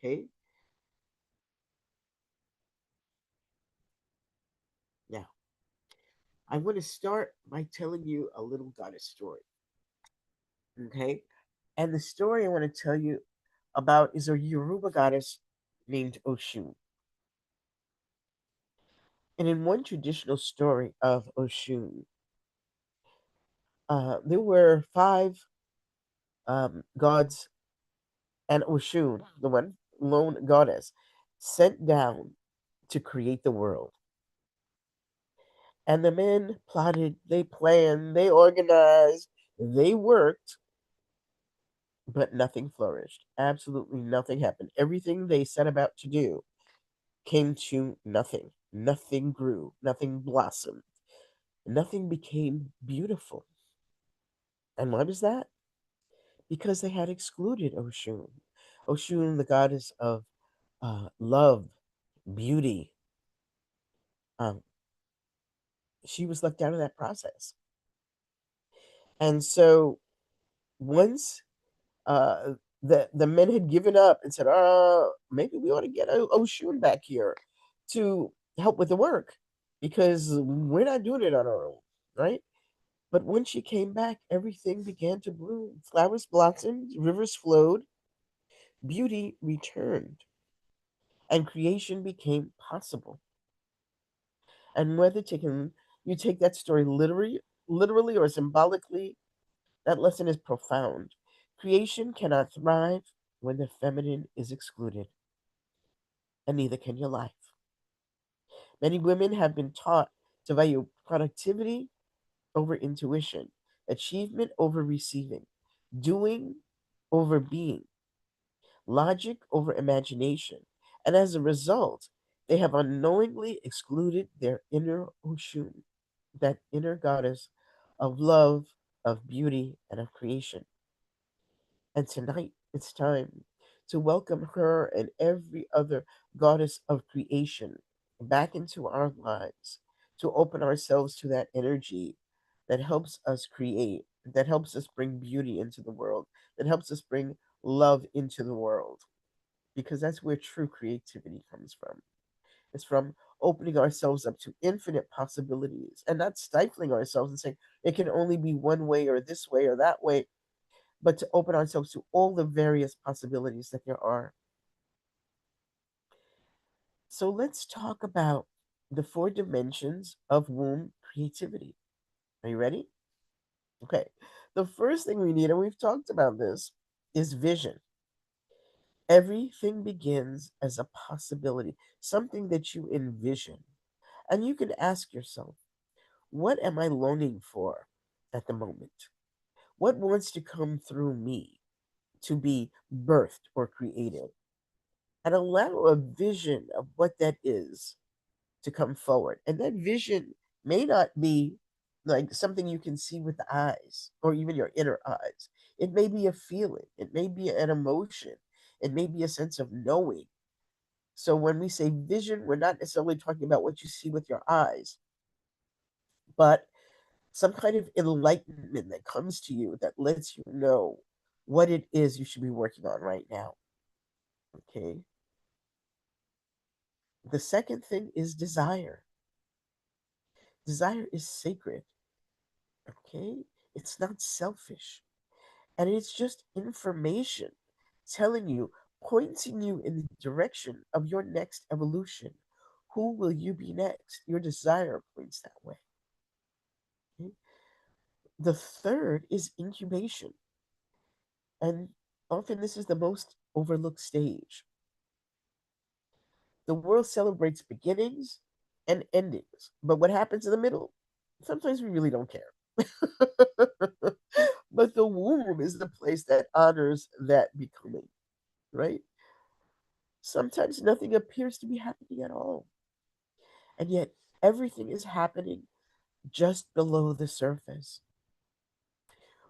Okay. Now, I want to start by telling you a little goddess story. Okay. And the story I want to tell you about is a Yoruba goddess named Oshun. And in one traditional story of Oshun, there were five gods, and Oshun, the one lone goddess, sent down to create the world. And the men plotted, they planned, they organized, they worked, but nothing flourished. Absolutely nothing happened. Everything they set about to do came to nothing. Nothing grew, nothing blossomed, nothing became beautiful. And why was that? Because they had excluded Oshun. Oshun, the goddess of love, beauty, um, she was left out of that process. And so once uh, the men had given up and said, maybe we ought to get Oshun back here to help with the work because we're not doing it on our own, right? But when she came back, everything began to bloom. Flowers blossomed, rivers flowed, beauty returned, and creation became possible. And whether taken you take that story literally or symbolically, that lesson is profound. Creation cannot thrive when the feminine is excluded, and neither can your life. Many women have been taught to value productivity over intuition, achievement over receiving, doing over being, logic over imagination. And as a result, they have unknowingly excluded their inner Oshun, that inner goddess of love, of beauty, and of creation. And tonight it's time to welcome her and every other goddess of creation back into our lives, to open ourselves to that energy that helps us create, that helps us bring beauty into the world, that helps us bring love into the world, because that's where true creativity comes from. It's from opening ourselves up to infinite possibilities and not stifling ourselves and saying it can only be one way or this way or that way, but to open ourselves to all the various possibilities that there are. So let's talk about the four dimensions of womb creativity. Are you ready? Okay. The first thing we need, and we've talked about this, is vision. Everything begins as a possibility, something that you envision. And you can ask yourself, what am I longing for at the moment? What wants to come through me to be birthed or created? And allow a vision of what that is to come forward. And that vision may not be like something you can see with the eyes or even your inner eyes. It may be a feeling, it may be an emotion, it may be a sense of knowing. So when we say vision, we're not necessarily talking about what you see with your eyes, but some kind of enlightenment that comes to you that lets you know what it is you should be working on right now. Okay. The second thing is desire. Desire is sacred. Okay. It's not selfish. And it's just information telling you, pointing you in the direction of your next evolution. Who will you be next? Your desire points that way. Okay? The third is incubation. And often this is the most overlooked stage. The world celebrates beginnings and endings, but what happens in the middle? Sometimes we really don't care. But the womb is the place that honors that becoming, right? Sometimes nothing appears to be happening at all, and yet everything is happening just below the surface.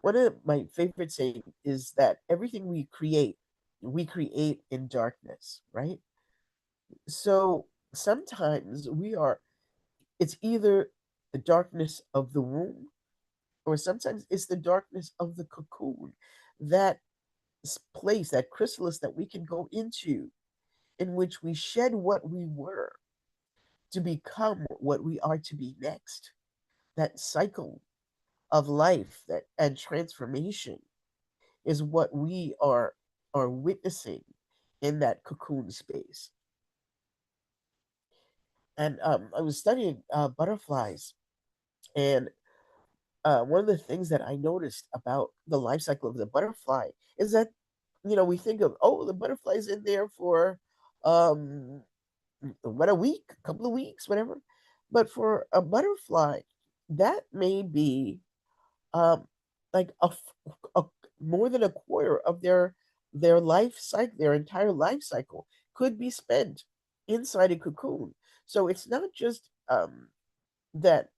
One of my favorite sayings is that everything we create in darkness, right? So sometimes it's either the darkness of the womb, or sometimes it's the darkness of the cocoon, that place, that chrysalis that we can go into in which we shed what we were to become what we are to be next. That cycle of life that and transformation is what we are witnessing in that cocoon space. And I was studying butterflies, and one of the things that I noticed about the life cycle of the butterfly is that, we think of, oh, the butterfly's in there for um what, a week, a couple of weeks, whatever. But for a butterfly, that may be um like a more than a quarter of their life cycle, their entire life cycle could be spent inside a cocoon. So it's not just that,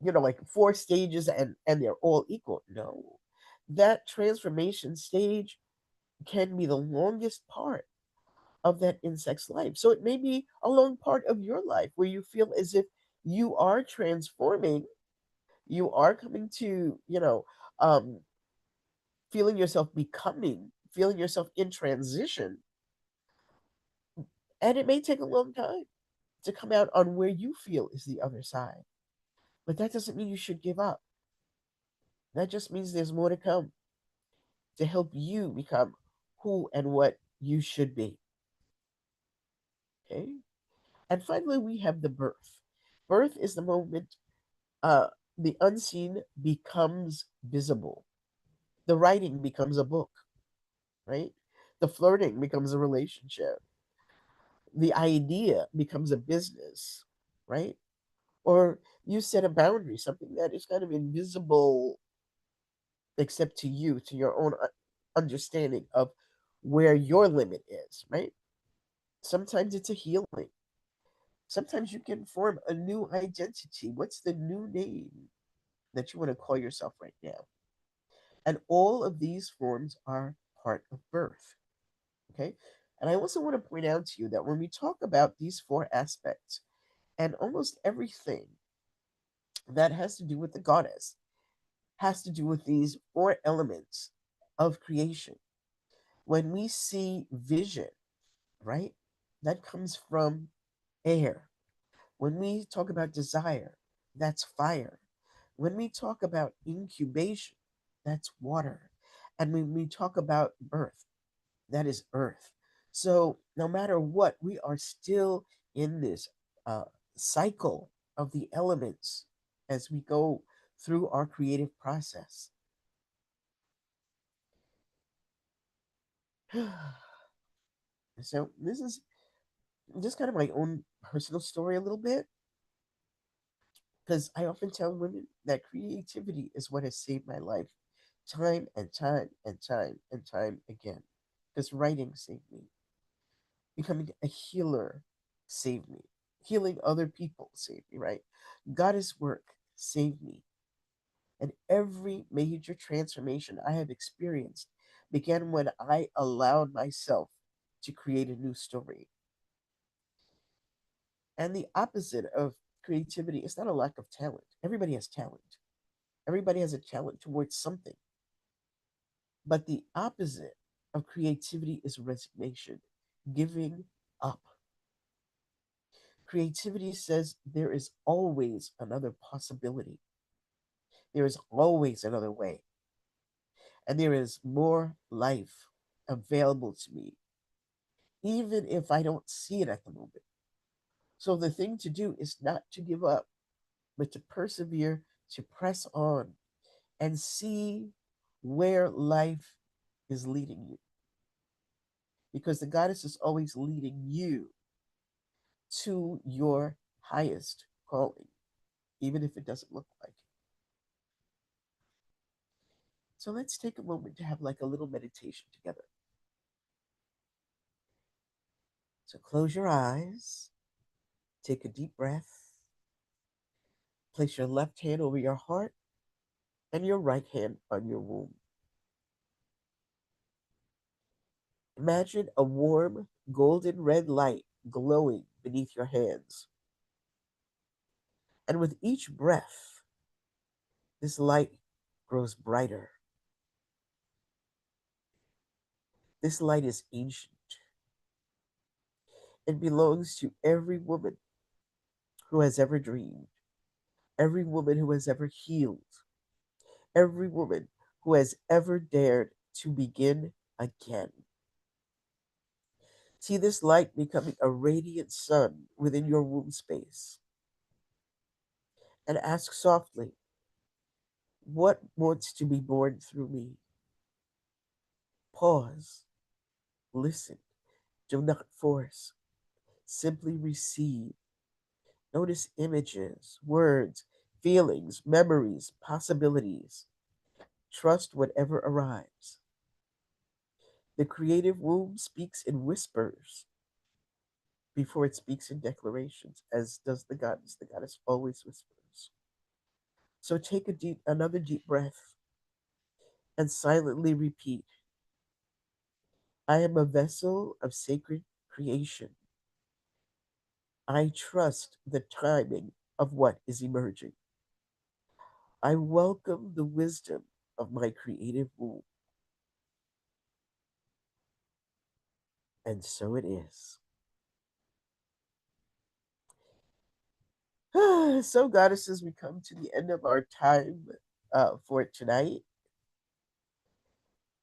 like four stages and they're all equal. No, that transformation stage can be the longest part of that insect's life. So it may be a long part of your life where you feel as if you are transforming, you are coming to, feeling yourself becoming, feeling yourself in transition. And it may take a long time to come out on where you feel is the other side. But that doesn't mean you should give up. That just means there's more to come to help you become who and what you should be. Okay. And finally, we have the birth. Birth is the moment uh, the unseen becomes visible. The writing becomes a book, right? The flirting becomes a relationship. The idea becomes a business, right? Or you set a boundary, something that is kind of invisible except to you, to your own understanding of where your limit is, right? Sometimes it's a healing. Sometimes you can form a new identity. What's the new name that you want to call yourself right now? And all of these forms are part of birth. Okay. And I also want to point out to you that when we talk about these four aspects and almost everything that has to do with the goddess has to do with these four elements of creation. When we see vision, right, that comes from air. When we talk about desire, that's fire. When we talk about incubation, that's water. And when we talk about birth, that is earth. So no matter what, we are still in this uh, cycle of the elements as we go through our creative process. So this is just kind of my own personal story a little bit, because I often tell women that creativity is what has saved my life time and time and time and time again. Because writing saved me, becoming a healer saved me, healing other people saved me, right? Goddess work saved me. And every major transformation I have experienced began when I allowed myself to create a new story. And the opposite of creativity is not a lack of talent. Everybody has talent. Everybody has a talent towards something. But the opposite of creativity is resignation, giving up. Creativity says there is always another possibility. There is always another way. And there is more life available to me, even if I don't see it at the moment. So the thing to do is not to give up, but to persevere, to press on, and see where life is leading you. Because the goddess is always leading you to your highest calling, even if it doesn't look like it. So let's take a moment to have like a little meditation together. So close your eyes, take a deep breath, place your left hand over your heart and your right hand on your womb. Imagine a warm, golden red light glowing beneath your hands. And with each breath, this light grows brighter. This light is ancient. It belongs to every woman who has ever dreamed, every woman who has ever healed, every woman who has ever dared to begin again. See this light becoming a radiant sun within your womb space and ask softly, what wants to be born through me? Pause, listen, do not force, simply receive. Notice images, words, feelings, memories, possibilities. Trust whatever arrives. The creative womb speaks in whispers before it speaks in declarations, as does the goddess. The goddess always whispers. So take another deep breath and silently repeat, I am a vessel of sacred creation. I trust the timing of what is emerging. I welcome the wisdom of my creative womb. And so it is. So, goddesses, we come to the end of our time for tonight.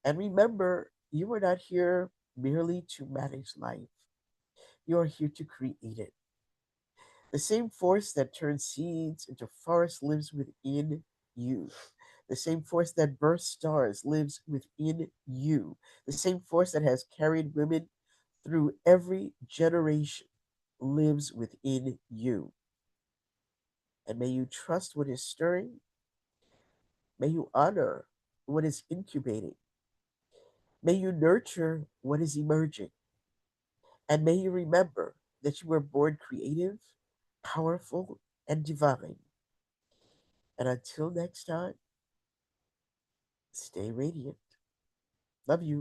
And remember, you are not here merely to manage life, you are here to create it. The same force that turns seeds into forests lives within you. The same force that births stars lives within you. The same force that has carried women through every generation lives within you. And may you trust what is stirring. May you honor what is incubating. May you nurture what is emerging. And may you remember that you were born creative, powerful, and divine. And until next time, stay radiant. Love you.